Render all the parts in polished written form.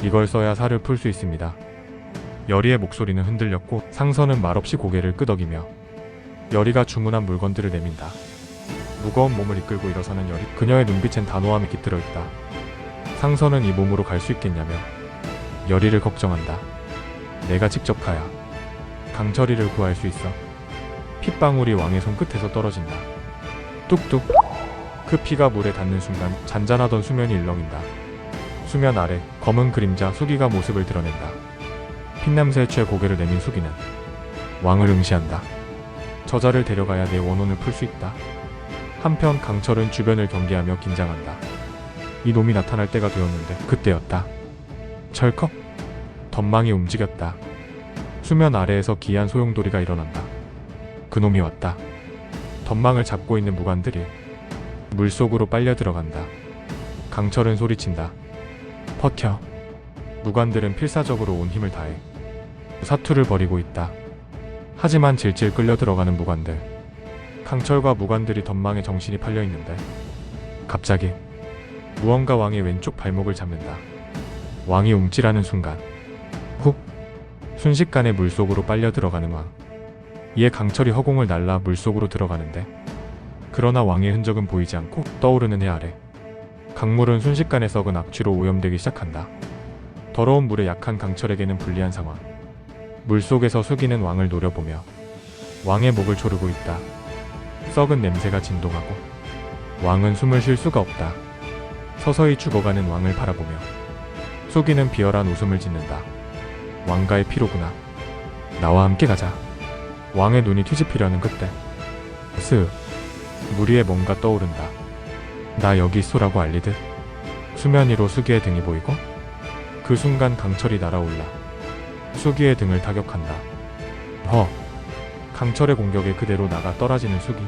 이걸 써야 살을 풀 수 있습니다. 여리의 목소리는 흔들렸고 상선은 말없이 고개를 끄덕이며 여리가 주문한 물건들을 내민다. 무거운 몸을 이끌고 일어서는 여리. 그녀의 눈빛엔 단호함이 깃들어 있다. 상선은 이 몸으로 갈 수 있겠냐며 여리를 걱정한다. 내가 직접 가야 강철이를 구할 수 있어. 핏방울이 왕의 손끝에서 떨어진다. 뚝뚝. 그 피가 물에 닿는 순간 잔잔하던 수면이 일렁인다. 수면 아래 검은 그림자 수기가 모습을 드러낸다. 핏냄새에 취해 고개를 내민 수기는 왕을 응시한다. 저자를 데려가야 내 원혼을 풀 수 있다. 한편 강철은 주변을 경계하며 긴장한다. 이 놈이 나타날 때가 되었는데 그때였다. 철컥. 덤망이 움직였다. 수면 아래에서 기이한 소용돌이가 일어난다. 그놈이 왔다. 덤망을 잡고 있는 무관들이 물속으로 빨려 들어간다. 강철은 소리친다. 버텨. 무관들은 필사적으로 온 힘을 다해 사투를 벌이고 있다. 하지만 질질 끌려 들어가는 무관들. 강철과 무관들이 덤망에 정신이 팔려 있는데 갑자기 무언가 왕의 왼쪽 발목을 잡는다. 왕이 움찔하는 순간 훅. 순식간에 물속으로 빨려 들어가는 왕. 이에 강철이 허공을 날라 물속으로 들어가는데 그러나 왕의 흔적은 보이지 않고 떠오르는 해 아래 강물은 순식간에 썩은 악취로 오염되기 시작한다. 더러운 물에 약한 강철에게는 불리한 상황. 물속에서 수기는 왕을 노려보며 왕의 목을 조르고 있다. 썩은 냄새가 진동하고 왕은 숨을 쉴 수가 없다. 서서히 죽어가는 왕을 바라보며 수기는 비열한 웃음을 짓는다. 왕가의 피로구나. 나와 함께 가자. 왕의 눈이 뒤집히려는 그때 쓱. 물 위에 뭔가 떠오른다. 나 여기 있소라고 알리듯 수면 위로 수기의 등이 보이고 그 순간 강철이 날아올라 수기의 등을 타격한다. 강철의 공격에 그대로 나가 떨어지는 수기.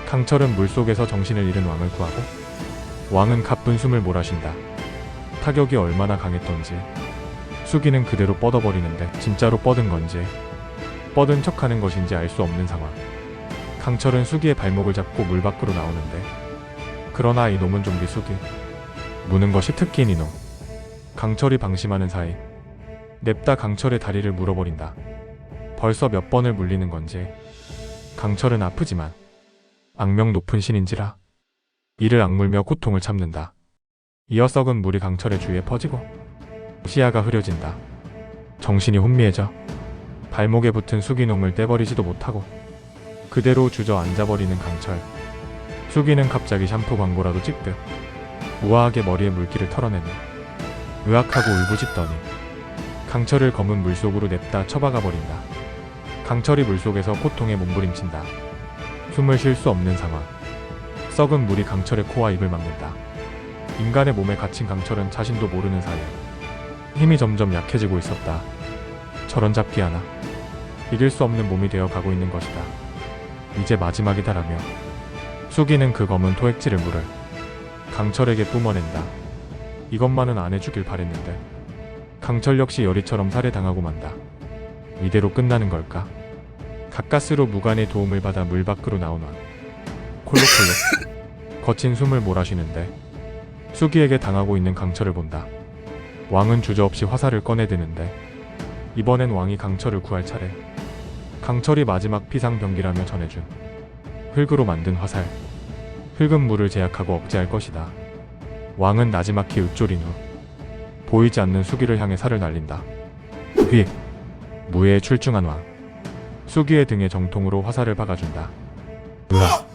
강철은 물속에서 정신을 잃은 왕을 구하고 왕은 가쁜 숨을 몰아쉰다. 타격이 얼마나 강했던지 수기는 그대로 뻗어버리는데 진짜로 뻗은 건지 뻗은 척하는 것인지 알 수 없는 상황. 강철은 수기의 발목을 잡고 물 밖으로 나오는데 그러나 이놈은 좀비 수기. 무는 것이 특기인 이놈. 강철이 방심하는 사이 냅다 강철의 다리를 물어버린다. 벌써 몇 번을 물리는 건지 강철은 아프지만 악명 높은 신인지라 이를 악물며 고통을 참는다. 이어 썩은 물이 강철의 주위에 퍼지고 시야가 흐려진다. 정신이 혼미해져 발목에 붙은 수기놈을 떼버리지도 못하고 그대로 주저앉아버리는 강철. 수기는 갑자기 샴푸 광고라도 찍듯 우아하게 머리에 물기를 털어내는 으악하고 울부짖더니 강철을 검은 물속으로 냅다 처박아 버린다. 강철이 물속에서 고통에 몸부림친다. 숨을 쉴 수 없는 상황. 썩은 물이 강철의 코와 입을 막는다. 인간의 몸에 갇힌 강철은 자신도 모르는 사이에 힘이 점점 약해지고 있었다. 저런 잡기 하나. 이길 수 없는 몸이 되어 가고 있는 것이다. 이제 마지막이다라며 수기는 그 검은 토액질을 물을 강철에게 뿜어낸다. 이것만은 안 해주길 바랬는데 강철 역시 여리처럼 살해당하고 만다. 이대로 끝나는 걸까? 가까스로 무관의 도움을 받아 물 밖으로 나온 왕. 콜록콜록 거친 숨을 몰아쉬는데 수기에게 당하고 있는 강철을 본다. 왕은 주저없이 화살을 꺼내드는데 이번엔 왕이 강철을 구할 차례. 강철이 마지막 피상병기라며 전해준 흙으로 만든 화살. 흙은 물을 제약하고 억제할 것이다. 왕은 나지막히 읊조린 후 보이지 않는 수기를 향해 살을 날린다. 휙. 무예에 출중한 왕. 수기의 등에 정통으로 화살을 박아준다. 으악.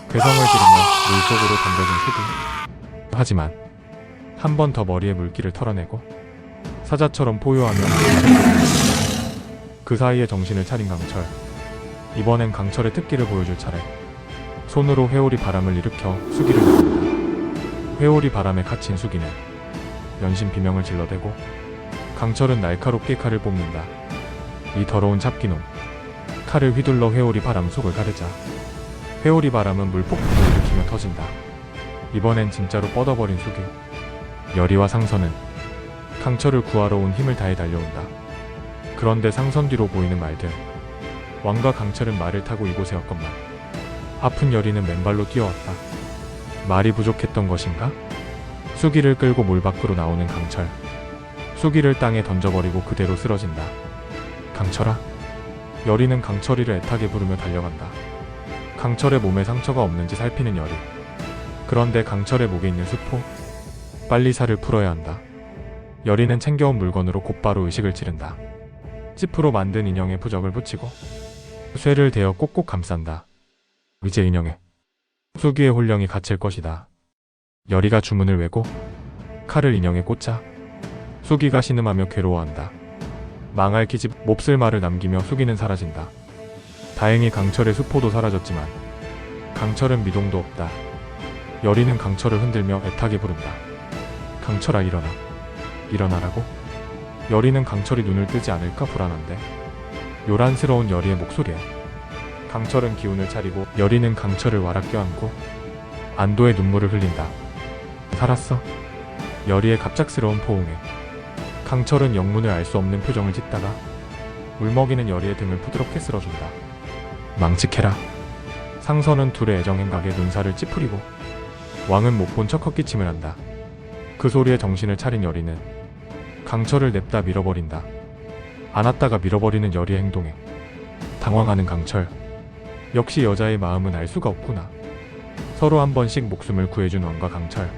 괴성을 지르며 물속으로 던져진 수기. 하지만 한 번 더 머리에 물기를 털어내고 사자처럼 포효하며 그 사이에 정신을 차린 강철. 이번엔 강철의 특기를 보여줄 차례. 손으로 회오리 바람을 일으켜 수기를 날린다. 회오리 바람에 갇힌 수기는 연신 비명을 질러대고 강철은 날카롭게 칼을 뽑는다. 이 더러운 잡기놈. 칼을 휘둘러 회오리 바람 속을 가르자 회오리 바람은 물폭풍을 일으키며 터진다. 이번엔 진짜로 뻗어버린 수기. 여리와 상선은 강철을 구하러 온 힘을 다해 달려온다. 그런데 상선 뒤로 보이는 말들. 왕과 강철은 말을 타고 이곳에였건만 아픈 여리는 맨발로 뛰어왔다. 말이 부족했던 것인가? 수기를 끌고 물 밖으로 나오는 강철. 수기를 땅에 던져버리고 그대로 쓰러진다. 강철아. 여리는 강철이를 애타게 부르며 달려간다. 강철의 몸에 상처가 없는지 살피는 여리. 그런데 강철의 목에 있는 수포. 빨리 살을 풀어야 한다. 여리는 챙겨온 물건으로 곧바로 의식을 치른다. 찌프로 만든 인형에 부적을 붙이고 쇠를 대어 꼭꼭 감싼다. 이제 인형에 수기의 혼령이 갇힐 것이다. 여리가 주문을 외고 칼을 인형에 꽂자 수기가 신음하며 괴로워한다. 망할 기집 몹쓸 말을 남기며 수기는 사라진다. 다행히 강철의 수포도 사라졌지만 강철은 미동도 없다. 여리는 강철을 흔들며 애타게 부른다. 강철아 일어나. 일어나라고? 여리는 강철이 눈을 뜨지 않을까 불안한데 요란스러운 여리의 목소리에 강철은 기운을 차리고 여리는 강철을 와락 껴안고 안도의 눈물을 흘린다. 살았어? 여리의 갑작스러운 포옹에 강철은 영문을 알 수 없는 표정을 짓다가 울먹이는 여리의 등을 부드럽게 쓸어준다. 망측해라. 상선은 둘의 애정 행각에 눈살을 찌푸리고 왕은 못 본 척 헛기침을 한다. 그 소리에 정신을 차린 여리는 강철을 냅다 밀어버린다. 안았다가 밀어버리는 여리의 행동에 당황하는 강철. 역시 여자의 마음은 알 수가 없구나. 서로 한 번씩 목숨을 구해준 왕과 강철.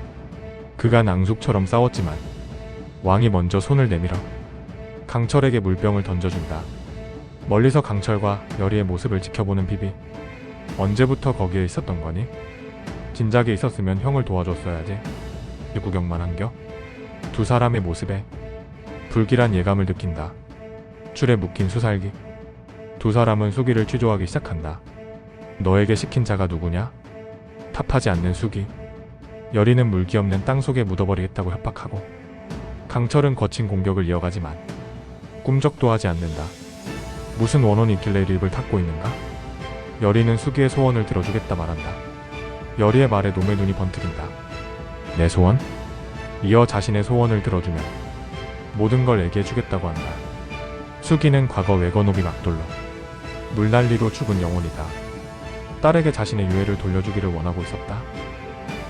그간 앙숙처럼 싸웠지만 왕이 먼저 손을 내밀어 강철에게 물병을 던져준다. 멀리서 강철과 여리의 모습을 지켜보는 비비. 언제부터 거기에 있었던 거니? 진작에 있었으면 형을 도와줬어야지. 구경만 한겨? 두 사람의 모습에 불길한 예감을 느낀다. 줄에 묶인 수살기. 두 사람은 수기를 취조하기 시작한다. 너에게 시킨 자가 누구냐? 탑하지 않는 수기. 여리는 물기 없는 땅 속에 묻어버리겠다고 협박하고 강철은 거친 공격을 이어가지만 꿈쩍도 하지 않는다. 무슨 원혼이 있길래 립을 탔고 있는가? 여리는 수기의 소원을 들어주겠다 말한다. 여리의 말에 놈의 눈이 번뜩인다. 내 소원? 이어 자신의 소원을 들어주면 모든 걸 얘기해주겠다고 한다. 수기는 과거 외거노비 막돌로 물난리로 죽은 영혼이다. 딸에게 자신의 유해를 돌려주기를 원하고 있었다.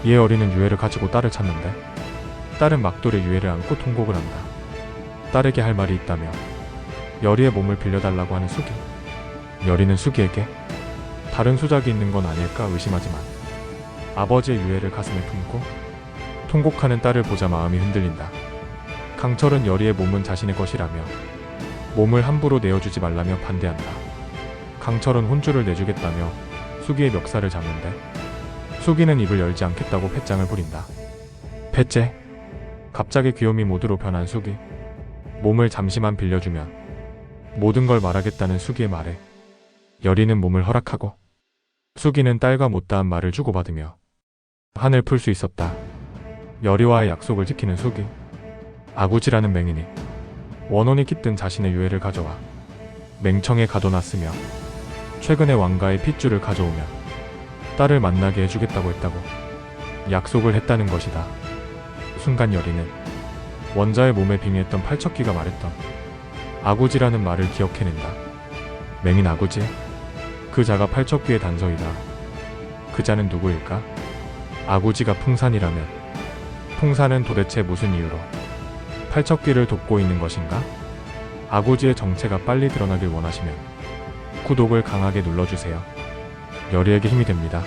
이에 어리는 유해를 가지고 딸을 찾는데 딸은 막돌의 유해를 안고 통곡을 한다. 딸에게 할 말이 있다며 여리의 몸을 빌려달라고 하는 수기. 여리는 수기에게 다른 수작이 있는 건 아닐까 의심하지만 아버지의 유해를 가슴에 품고 통곡하는 딸을 보자 마음이 흔들린다. 강철은 여리의 몸은 자신의 것이라며 몸을 함부로 내어주지 말라며 반대한다. 강철은 혼주를 내주겠다며 수기의 멱살을 잡는데 수기는 입을 열지 않겠다고 패장을 부린다. 패째. 갑자기 귀요미 모드로 변한 수기. 몸을 잠시만 빌려주면 모든 걸 말하겠다는 수기의 말에 여리는 몸을 허락하고 수기는 딸과 못다한 말을 주고받으며 한을 풀 수 있었다. 여리와의 약속을 지키는 수기. 아구지라는 맹인이 원혼이 깃든 자신의 유해를 가져와 맹청에 가둬놨으며 최근에 왕가의 핏줄을 가져오면 딸을 만나게 해주겠다고 했다고 약속을 했다는 것이다. 순간 여리는 원자의 몸에 빙의했던 팔척귀가 말했던 아구지라는 말을 기억해낸다. 맹인 아구지? 그 자가 팔척귀의 단서이다. 그 자는 누구일까? 아구지가 풍산이라면 풍산은 도대체 무슨 이유로 팔척귀를 돕고 있는 것인가? 아구지의 정체가 빨리 드러나길 원하시면 구독을 강하게 눌러주세요. 여리에게 힘이 됩니다.